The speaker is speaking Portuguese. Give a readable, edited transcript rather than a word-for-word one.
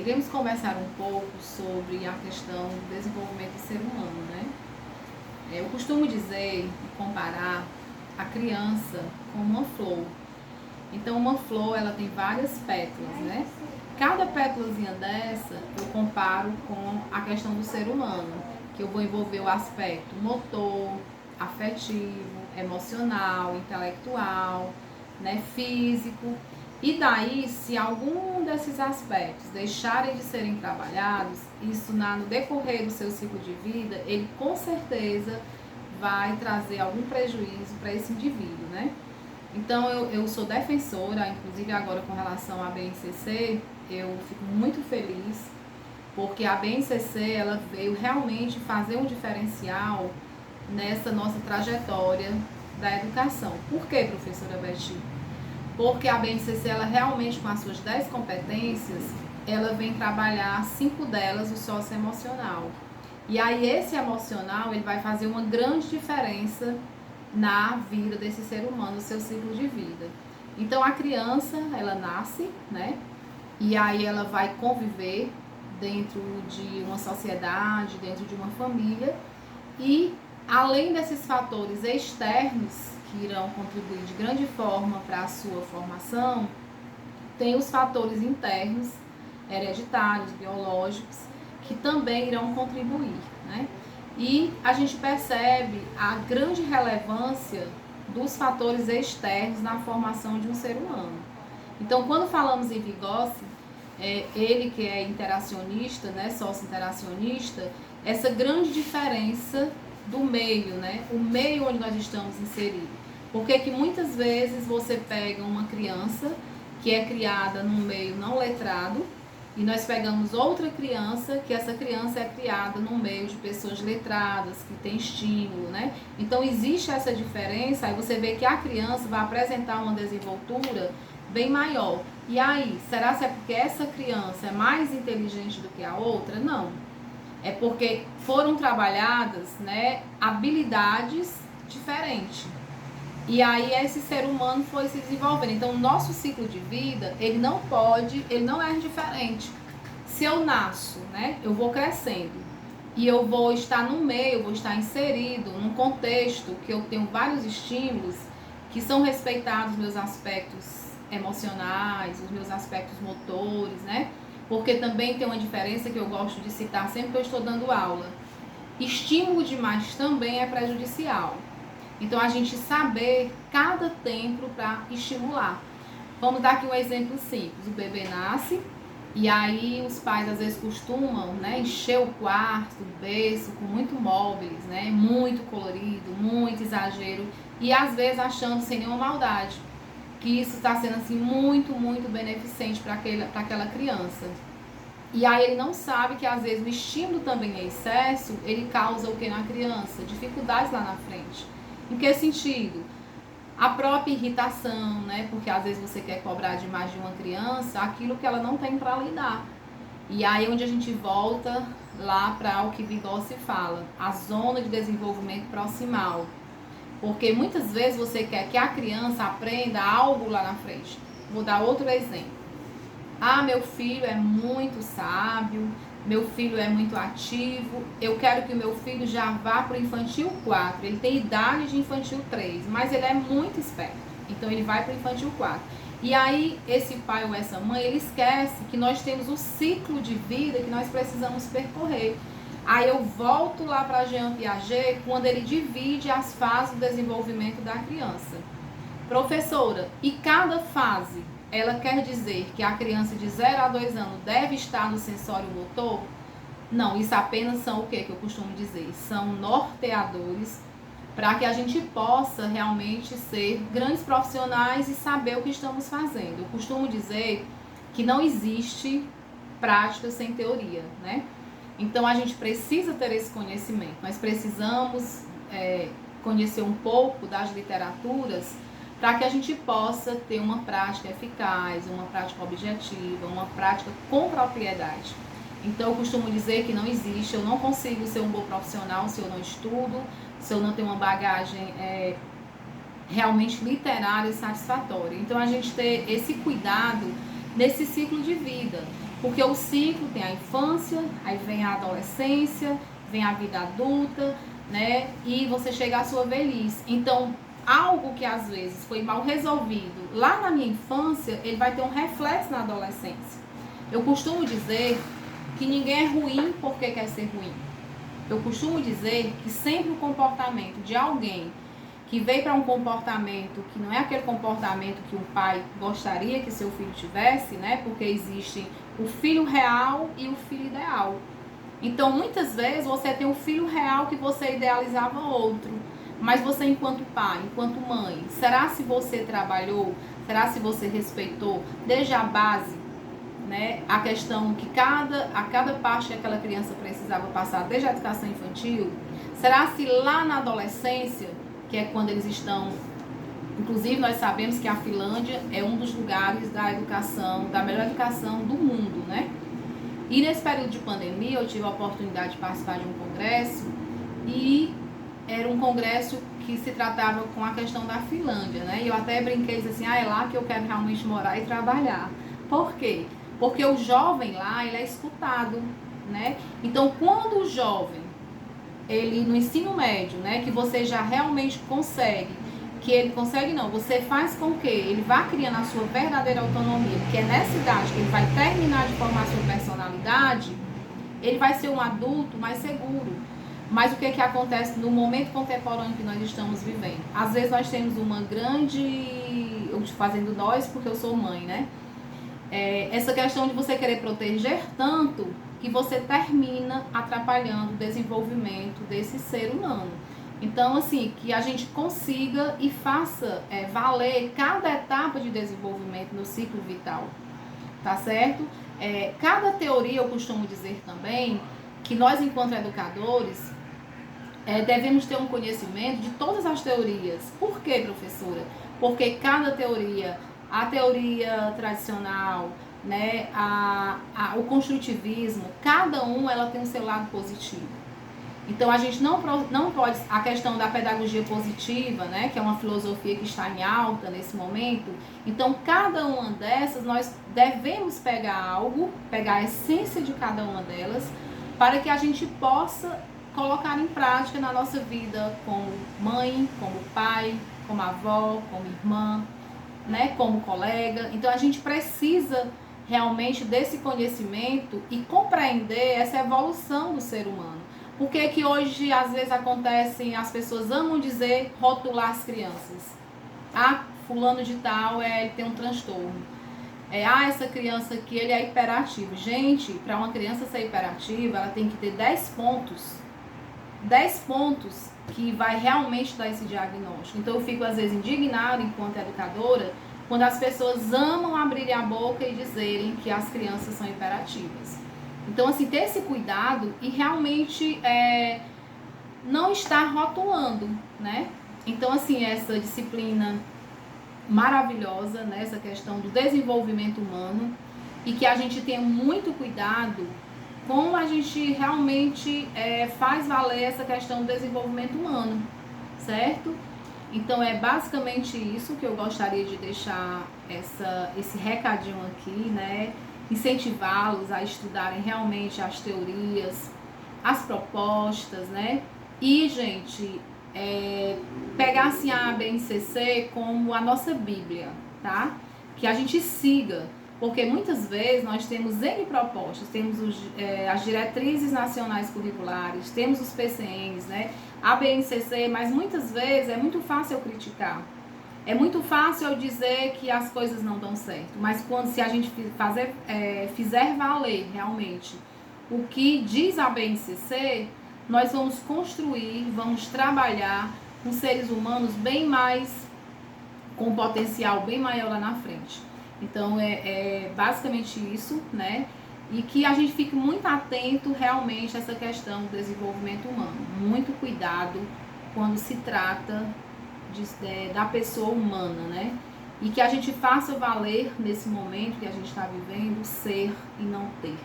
iremos conversar um pouco sobre a questão do desenvolvimento do ser humano, né? Eu costumo dizer e comparar a criança com uma flor. Então, uma flor, ela tem várias pétalas, né? Cada pétalazinha dessa, eu comparo com a questão do ser humano, que eu vou envolver o aspecto motor, afetivo, emocional, intelectual, né, físico. E daí, se algum desses aspectos deixarem de serem trabalhados, isso no decorrer do seu ciclo de vida, ele com certeza vai trazer algum prejuízo para esse indivíduo, né? Então, eu sou defensora, inclusive agora com relação à BNCC, eu fico muito feliz, porque a BNCC, ela veio realmente fazer um diferencial nessa nossa trajetória da educação. Por que, professora Betty? Porque a BNCC, ela realmente, com as suas 10 competências, ela vem trabalhar 5 delas, o socioemocional. E aí esse emocional, ele vai fazer uma grande diferença na vida desse ser humano, no seu ciclo de vida. Então a criança, ela nasce, né? E aí ela vai conviver dentro de uma sociedade, dentro de uma família. E além desses fatores externos que irão contribuir de grande forma para a sua formação, tem os fatores internos, hereditários, biológicos, que também irão contribuir, né? E a gente percebe a grande relevância dos fatores externos na formação de um ser humano. Então, quando falamos em Vygotsky, ele que é interacionista, né, sócio-interacionista, essa grande diferença do meio, né, o meio onde nós estamos inseridos. Porque que muitas vezes você pega uma criança que é criada num meio não letrado, e nós pegamos outra criança, que essa criança é criada num meio de pessoas letradas, que tem estímulo, né? Então existe essa diferença, aí você vê que a criança vai apresentar uma desenvoltura bem maior. E aí, será que é porque essa criança é mais inteligente do que a outra? Não. É porque foram trabalhadas, né, habilidades diferentes. E aí esse ser humano foi se desenvolvendo. Então o nosso ciclo de vida, ele não é diferente. Se eu nasço, né, eu vou crescendo. E eu vou estar no meio, eu vou estar inserido num contexto que eu tenho vários estímulos que são respeitados os meus aspectos emocionais, os meus aspectos motores, né? Porque também tem uma diferença que eu gosto de citar sempre que eu estou dando aula. Estímulo demais também é prejudicial. Então, a gente saber cada tempo para estimular. Vamos dar aqui um exemplo simples. O bebê nasce e aí os pais às vezes costumam, né, encher o quarto, o berço com muito móveis, né, muito colorido, muito exagero. E às vezes achando sem nenhuma maldade que isso está sendo assim muito, muito beneficente para aquela criança. E aí ele não sabe que às vezes o estímulo também em excesso, ele causa o que na criança? Dificuldades lá na frente. Em que sentido? A própria irritação, né? Porque às vezes você quer cobrar demais de uma criança aquilo que ela não tem para lidar. E aí é onde a gente volta lá para o que Vygotsky fala, a zona de desenvolvimento proximal. Porque muitas vezes você quer que a criança aprenda algo lá na frente. Vou dar outro exemplo. Ah, meu filho é muito sábio, meu filho é muito ativo, eu quero que o meu filho já vá para o infantil 4, ele tem idade de infantil 3, mas ele é muito esperto, então ele vai para o infantil 4. E aí esse pai ou essa mãe, ele esquece que nós temos o ciclo de vida que nós precisamos percorrer. Aí eu volto lá para Jean Piaget, quando ele divide as fases do desenvolvimento da criança. Professora, e cada fase, ela quer dizer que a criança de 0 a 2 anos deve estar no sensório motor? Não, isso apenas são o que eu costumo dizer? São norteadores para que a gente possa realmente ser grandes profissionais e saber o que estamos fazendo. Eu costumo dizer que não existe prática sem teoria, né? Então a gente precisa ter esse conhecimento, nós precisamos conhecer um pouco das literaturas para que a gente possa ter uma prática eficaz, uma prática objetiva, uma prática com propriedade. Então eu costumo dizer que não existe, eu não consigo ser um bom profissional se eu não estudo, se eu não tenho uma bagagem realmente literária e satisfatória. Então a gente ter esse cuidado nesse ciclo de vida. Porque o ciclo tem a infância, aí vem a adolescência, vem a vida adulta, né? E você chega à sua velhice. Então, algo que às vezes foi mal resolvido lá na minha infância, ele vai ter um reflexo na adolescência. Eu costumo dizer que ninguém é ruim porque quer ser ruim. Eu costumo dizer que sempre o comportamento de alguém que veio para um comportamento que não é aquele comportamento que um pai gostaria que seu filho tivesse, né? Porque existe o filho real e o filho ideal. Então, muitas vezes, você tem um filho real que você idealizava outro. Mas você, enquanto pai, enquanto mãe, será se você trabalhou? Será se você respeitou desde a base, né? A questão que a cada parte que aquela criança precisava passar desde a educação infantil? Será se lá na adolescência, que é quando eles estão... Inclusive, nós sabemos que a Finlândia é um dos lugares da educação, da melhor educação do mundo, né? E nesse período de pandemia, eu tive a oportunidade de participar de um congresso, e era um congresso que se tratava com a questão da Finlândia, né? E eu até brinquei e disse assim, é lá que eu quero realmente morar e trabalhar. Por quê? Porque o jovem lá, ele é escutado, né? Então, quando o jovem, ele no ensino médio, né, que você já realmente consegue, que ele consegue não, você faz com que ele vá criando a sua verdadeira autonomia, porque é nessa idade que ele vai terminar de formar a sua personalidade, ele vai ser um adulto mais seguro. Mas o que que acontece no momento contemporâneo que nós estamos vivendo? Às vezes nós temos uma grande... Eu te fazendo nós porque eu sou mãe, né? Essa questão de você querer proteger tanto que você termina atrapalhando o desenvolvimento desse ser humano. Então, assim, que a gente consiga e faça valer cada etapa de desenvolvimento no ciclo vital, tá certo? Cada teoria, eu costumo dizer também, que nós, enquanto educadores, devemos ter um conhecimento de todas as teorias. Por quê, professora? Porque cada teoria, a teoria tradicional, né, o construtivismo, cada ela tem o seu lado positivo. Então, a gente não pode... A questão da pedagogia positiva, né, que é uma filosofia que está em alta nesse momento. Então, cada uma dessas, nós devemos pegar algo, pegar a essência de cada uma delas, para que a gente possa colocar em prática na nossa vida como mãe, como pai, como avó, como irmã, né, como colega. Então, a gente precisa realmente desse conhecimento e compreender essa evolução do ser humano. Por que que hoje, às vezes, acontecem, as pessoas amam dizer, rotular as crianças. Ah, fulano de tal, ele tem um transtorno. Essa criança aqui, ele é hiperativo. Gente, para uma criança ser hiperativa, ela tem que ter 10 pontos. 10 pontos que vai realmente dar esse diagnóstico. Então, eu fico, às vezes, indignada, enquanto educadora, quando as pessoas amam abrirem a boca e dizerem que as crianças são hiperativas. Então, assim, ter esse cuidado e realmente não estar rotulando, né? Então, assim, essa disciplina maravilhosa, né? Essa questão do desenvolvimento humano, e que a gente tenha muito cuidado como a gente realmente faz valer essa questão do desenvolvimento humano, certo? Então, é basicamente isso que eu gostaria de deixar esse recadinho aqui, né? Incentivá-los a estudarem realmente as teorias, as propostas, né? E, gente, pegar assim a BNCC como a nossa Bíblia, tá? Que a gente siga, porque muitas vezes nós temos N propostas, temos as diretrizes nacionais curriculares, temos os PCNs, né? A BNCC, mas muitas vezes é muito fácil eu criticar. É muito fácil eu dizer que as coisas não dão certo, mas se a gente fizer valer realmente o que diz a BNCC, nós vamos construir, vamos trabalhar com seres humanos bem mais, com um potencial bem maior lá na frente. Então, basicamente isso, né? E que a gente fique muito atento realmente a essa questão do desenvolvimento humano. Muito cuidado quando se trata da pessoa humana, né? E que a gente faça valer nesse momento que a gente está vivendo, ser e não ter.